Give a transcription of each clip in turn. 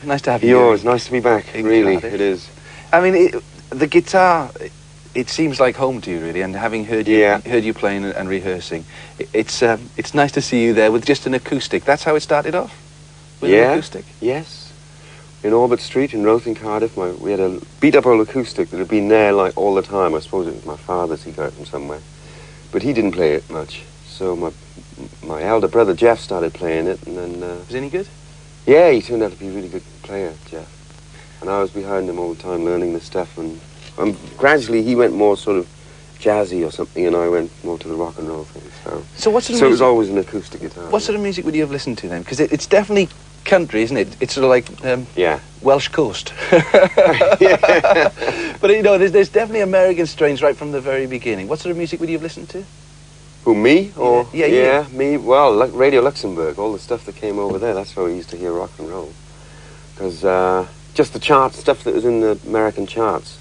Nice to have you. Yours. Nice to be back. Really, it is. I mean, the guitar, it seems like home to you, really. And having heard you playing and rehearsing, it's nice to see you there with just an acoustic. That's how it started off. With an acoustic. Yes. In Orbit Street in Roath in Cardiff, we had a beat-up old acoustic that had been there like all the time. I suppose it was my father's. He got it from somewhere, but he didn't play it much. So my elder brother Jeff started playing it, and then... Was any good? Yeah, he turned out to be a really good player, Jeff. And I was behind him all the time learning this stuff, and gradually he went more sort of jazzy or something, and I went more to the rock and roll thing. So what sort of music? It was always an acoustic guitar. What sort of music would you have listened to then? Because it's definitely country, isn't it? It's sort of like Welsh coast. Yeah. But you know, there's definitely American strains right from the very beginning. What sort of music would you have listened to? Who, me? Or yeah, me. Well, Radio Luxembourg, all the stuff that came over there. That's where we used to hear rock and roll. Because just the charts, stuff that was in the American charts,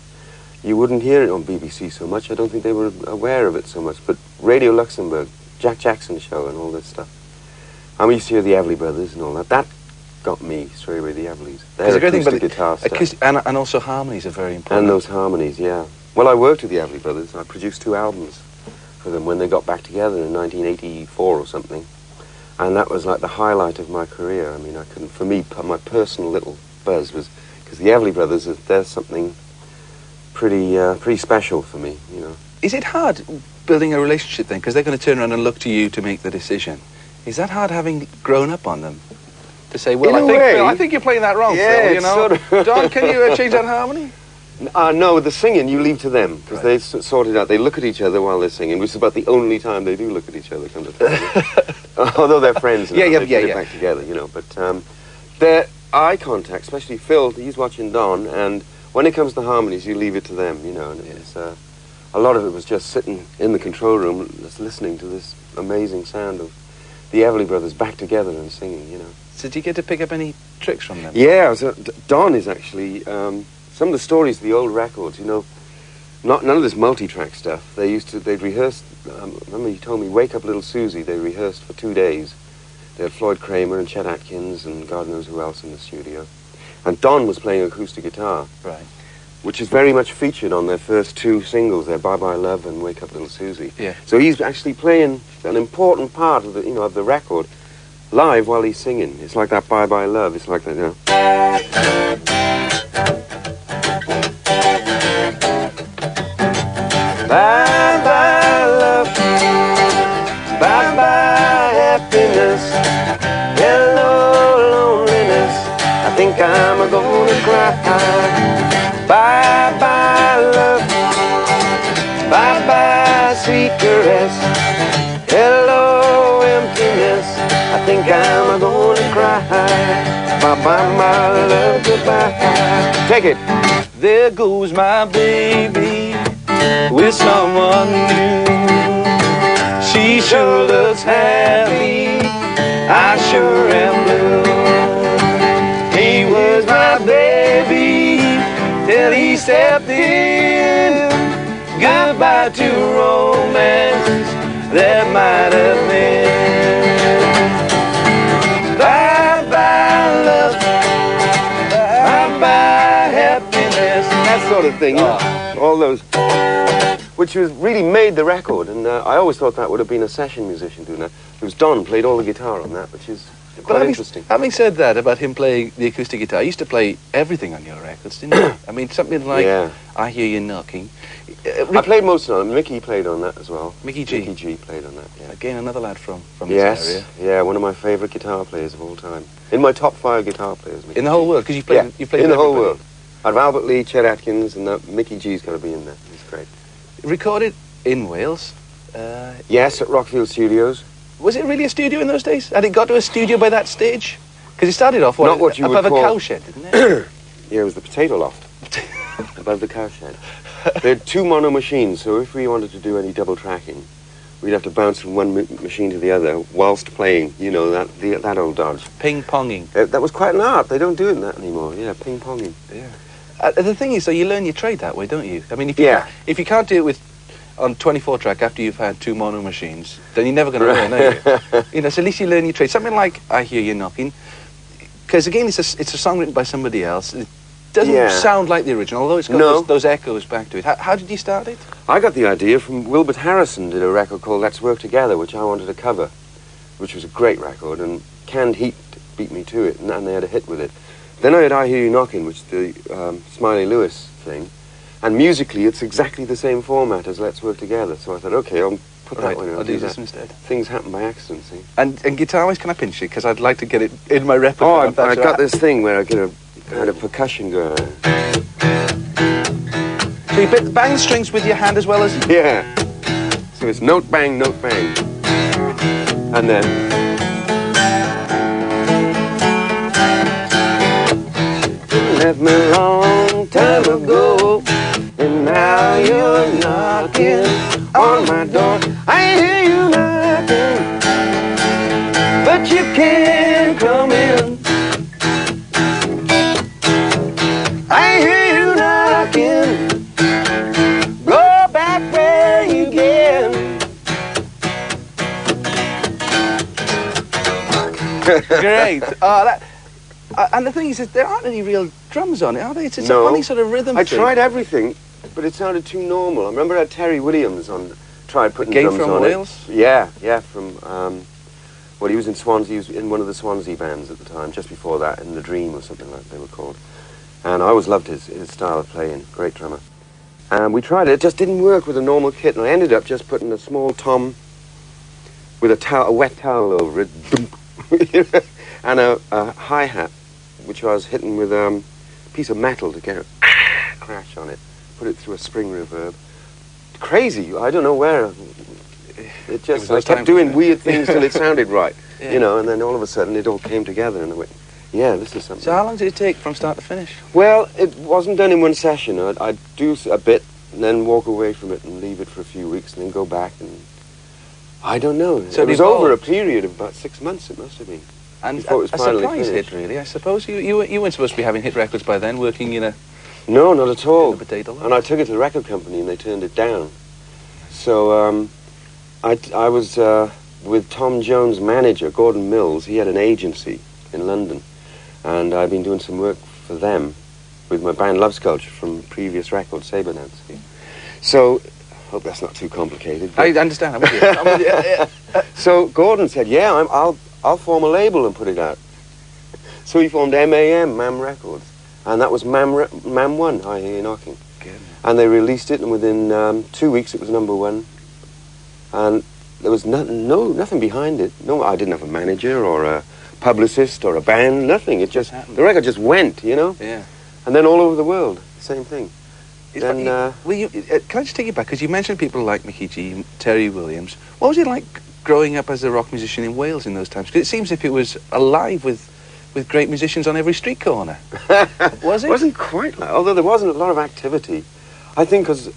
you wouldn't hear it on BBC so much. I don't think they were aware of it so much. But Radio Luxembourg, Jack Jackson Show, and all this stuff. And we used to hear the Everly Brothers and all that. That got me straight away. The Everlys. Their acoustic guitar stuff. And also harmonies are very important. And those harmonies, yeah. Well, I worked with the Everly Brothers. I produced 2 albums for them when they got back together in 1984 or something, and that was like the highlight of my career. I mean, for me, my personal little buzz was because the Everly Brothers, there's something pretty special for me, you know. Is it hard building a relationship then? Because they're going to turn around and look to you to make the decision. Is that hard having grown up on them? To say, well, I think you're playing that wrong, Phil, you know. Sort of Don, can you change that harmony? No, the singing you leave to them, because they sort it out. They look at each other while they're singing, which is about the only time they do look at each other, come to think. Although they're friends now, they get back together, you know. But their eye contact, especially Phil, he's watching Don, and when it comes to harmonies, you leave it to them, you know. And it's, a lot of it was just sitting in the control room, just listening to this amazing sound of the Everly Brothers back together and singing, you know. So did you get to pick up any tricks from them? Yeah, Don is actually... some of the stories of the old records, you know, none of this multi-track stuff. They'd rehearsed, remember you told me, Wake Up Little Susie, they rehearsed for 2 days. They had Floyd Kramer and Chet Atkins and God knows who else in the studio. And Don was playing acoustic guitar. Right. Which is very much featured on their first 2 singles, their Bye Bye Love and Wake Up Little Susie. Yeah. So he's actually playing an important part of the, of the record live while he's singing. It's like that Bye Bye Love, it's like that, you know. Bye-bye love, bye-bye happiness, hello loneliness, I think I'm gonna cry. Bye-bye love, bye-bye sweet caress, hello emptiness, I think I'm gonna cry. Bye-bye my love, goodbye. Take it. There goes my baby with someone new. She sure looks happy, I sure am blue. He was my baby till he stepped in. Goodbye to romance that might have been. Bye-bye love, bye-bye happiness. That sort of thing, you know. All those, which was really made the record, and I always thought that would have been a session musician doing that. It was Don played all the guitar on that, which is quite interesting. Having said that about him playing the acoustic guitar, he used to play everything on your records, didn't he? I mean, something like I Hear You Knocking. I played most of them. Mickey played on that as well. Mickey G. Mickey G played on that, yeah. Again, another lad from this area. Yeah, one of my favourite guitar players of all time. In my top 5 guitar players, Mickey In the whole world, because you played in the whole world. Out of Albert Lee, Chet Atkins, and Mickey G's got to be in there. He's great. Recorded in Wales? Yes, at Rockfield Studios. Was it really a studio in those days? Had it got to a studio by that stage? Because it started off Not what you would above call... a cowshed, didn't it? Yeah, it was the potato loft above the cowshed. They had 2 mono machines, so if we wanted to do any double tracking, we'd have to bounce from one machine to the other whilst playing, you know, that old dodge. Ping-ponging. That was quite an art. They don't do it that anymore. Yeah, ping-ponging. Yeah. The thing is, though, you learn your trade that way, don't you? I mean, if you can't do it on 24 track after you've had 2 mono machines, then you're never going to learn, are you? You know, so at least you learn your trade. Something like I Hear You Knocking, Because again, it's a song written by somebody else. It doesn't sound like the original, although it's got those echoes back to it. How did you start it? I got the idea from Wilbert Harrison did a record called Let's Work Together, which I wanted to cover, which was a great record, and Canned Heat beat me to it, and they had a hit with it. Then I had I Hear You Knocking, which is the Smiley Lewis thing, and musically it's exactly the same format as Let's Work Together, so I thought, okay, I'll put that one in. I'll do this instead. Things happen by accident, see. And guitar-wise, can I pinch it? Because I'd like to get it in my repertoire. Oh, I got this thing where I get a kind of percussion going. So you bang the strings with your hand as well as... Yeah. So it's note bang, and then... You left me a long time ago, and now you're knocking on my door. I hear you knocking, but you can't come in. I hear you knocking, go back where you can. Great. And the thing is, there aren't any real drums on it, are there? It's a funny sort of rhythm I thing. tried everything, but it sounded too normal. I remember I had Terry Williams tried putting drums from on Wales? it. Yeah, from, well, he was in Swansea, he was in one of the Swansea bands at the time, just before that, in The Dream or something like they were called. And I always loved his style of playing, great drummer. And we tried it, it just didn't work with a normal kit, and I ended up just putting a small tom with a wet towel over it, and a hi-hat, which I was hitting with a piece of metal to get a crash on it, put it through a spring reverb. Crazy, I don't know where. It just, I kept doing weird things till it sounded right, you know, and then all of a sudden it all came together and I went, yeah, this is something. So how long did it take from start to finish? Well, it wasn't done in one session. I'd do a bit and then walk away from it and leave it for a few weeks and then go back and... I don't know. So it was over a period of about 6 months, it must have been. And a surprise hit, really, I suppose. You weren't supposed to be having hit records by then, working in a... No, not at all. Potato line. And I took it to the record company and they turned it down. So I was with Tom Jones' manager, Gordon Mills. He had an agency in London. And I've been doing some work for them with my band Love Sculpture from previous records, Saber Dance. So, I hope that's not too complicated. I understand, I'm with you. I'm with you. Yeah. So Gordon said, yeah, I'll form a label and put it out. So he formed MAM Records. And that was MAM 1, I Hear You Knocking. Good. And they released it, and within 2 weeks it was #1. And there was nothing behind it. No, I didn't have a manager or a publicist or a band, nothing. It just, the record just went, you know? Yeah. And then all over the world, same thing. Then, can I just take you back? Because you mentioned people like Mickey G, Terry Williams. What was it like growing up as a rock musician in Wales in those times? Because it seems as if it was alive with great musicians on every street corner. Was it? It wasn't quite like, although there wasn't a lot of activity. I think because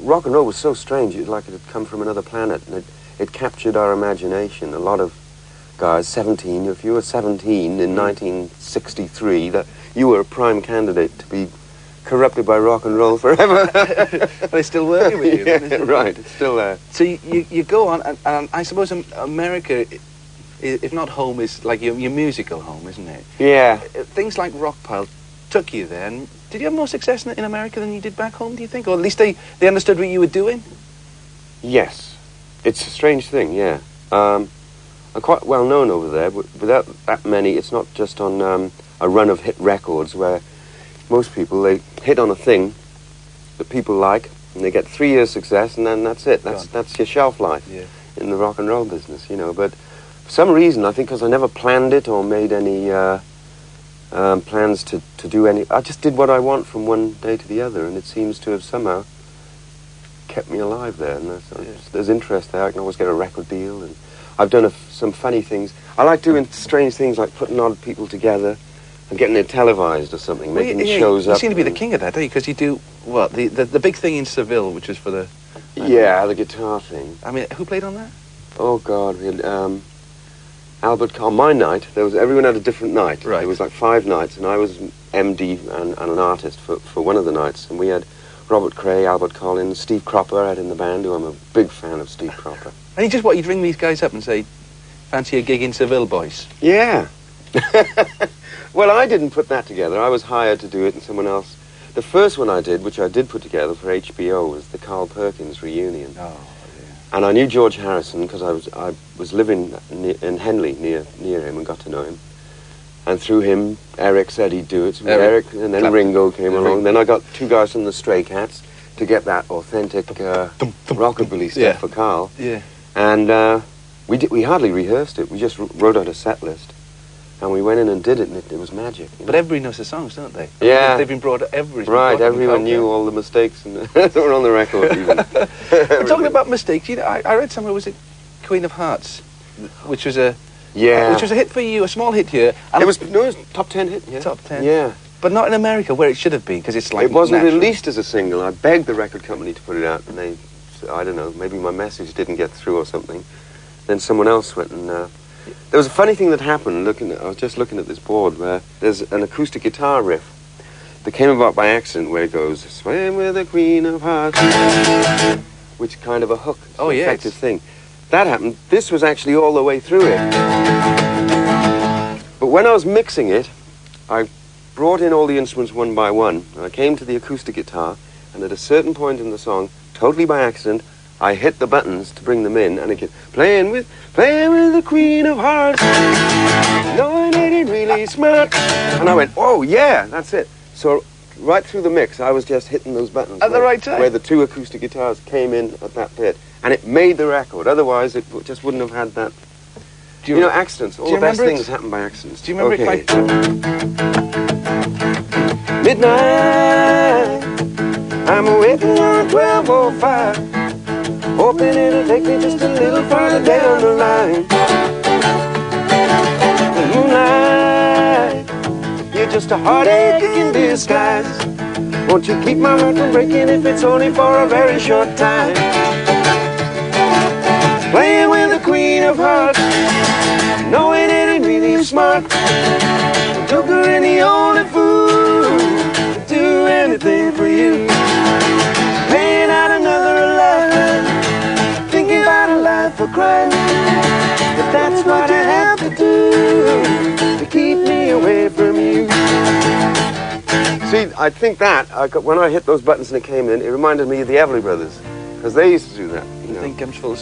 rock and roll was so strange, like it had come from another planet, and it captured our imagination. A lot of guys, 17, if you were 17 in 1963, that you were a prime candidate to be corrupted by rock and roll forever. They're still working with you. Yeah, right, it's still there. So you go on, and I suppose America, if not home, is like your musical home, isn't it? Yeah. Things like Rockpile took you there, and did you have more success in America than you did back home, do you think? Or at least they understood what you were doing? Yes. It's a strange thing, yeah. I'm quite well known over there, but without that many, it's not just on a run of hit records where most people, they hit on a thing that people like, and they get 3 years success, and then that's it. That's your shelf life in the rock and roll business, you know. But for some reason, I think because I never planned it or made any plans to do any... I just did what I want from one day to the other, and it seems to have somehow kept me alive there. And there's interest there. I can always get a record deal, and I've done some funny things. I like doing strange things like putting odd people together and getting it televised or something, making shows up. You seem to be the king of that, don't you? Because you do, what, the big thing in Seville, which is for the... Yeah, the guitar thing. I mean, who played on that? Oh, God, we had Albert... On my night, everyone had a different night. Right. There was like 5 nights, and I was MD and an artist for one of the nights. And we had Robert Cray, Albert Collins, Steve Cropper had in the band, who I'm a big fan of Steve Cropper. And you'd ring these guys up and say, fancy a gig in Seville, boys? Yeah. Well, I didn't put that together. I was hired to do it, and someone else. The first one I did, which I did put together for HBO, was the Carl Perkins reunion. Oh, yeah. And I knew George Harrison because I was living in Henley near him and got to know him. And through him, Eric said he'd do it. So Eric and then Ringo came along. Then I got two guys from the Stray Cats to get that authentic rockabilly stuff for Carl. Yeah. And we hardly rehearsed it. We just wrote out a set list. And we went in and did it, and it was magic. You know? But everybody knows the songs, don't they? Yeah. They've been brought. Everyone knew all the mistakes and that were on the record. Even. Talking about mistakes, you know, I read somewhere, was it Queen of Hearts, which was a which was a hit for you, a small hit here. And it was top 10 hit. Yeah. Top 10. Yeah. But not in America, where it should have been, because it's like it wasn't natural. released as a single. I begged the record company to put it out, and they, I don't know, maybe my message didn't get through or something. Then someone else went and. There was a funny thing that happened. I was just looking at this board where there's an acoustic guitar riff that came about by accident, where it goes, "Swim with the Queen of Hearts," which kind of a hook, effective thing. That happened. This was actually all the way through it. But when I was mixing it, I brought in all the instruments one by one, and I came to the acoustic guitar, and at a certain point in the song, totally by accident, I hit the buttons to bring them in, and it kept playing with the Queen of Hearts, knowing it ain't really smart. And I went, oh yeah, that's it. So right through the mix, I was just hitting those buttons at the right time, where the two acoustic guitars came in at that bit, and it made the record. Otherwise, it just wouldn't have had that. You know, accidents. All the best things happen by accidents. Do you remember it? Midnight, I'm waiting on 12:05. Hoping it'll take me just a little farther down the line. The moonlight, you're just a heartache in disguise. Won't you keep my heart from breaking if it's only for a very short time? Playing with the Queen of Hearts, knowing it ain't really smart. The joker and the only fool to do anything for you. Playing out another life, thinking about a life for crime. But that's what I have to do to keep me away from you. See, I think that when I hit those buttons and it came in, it reminded me of the Everly Brothers, because they used to do that. The thing comes full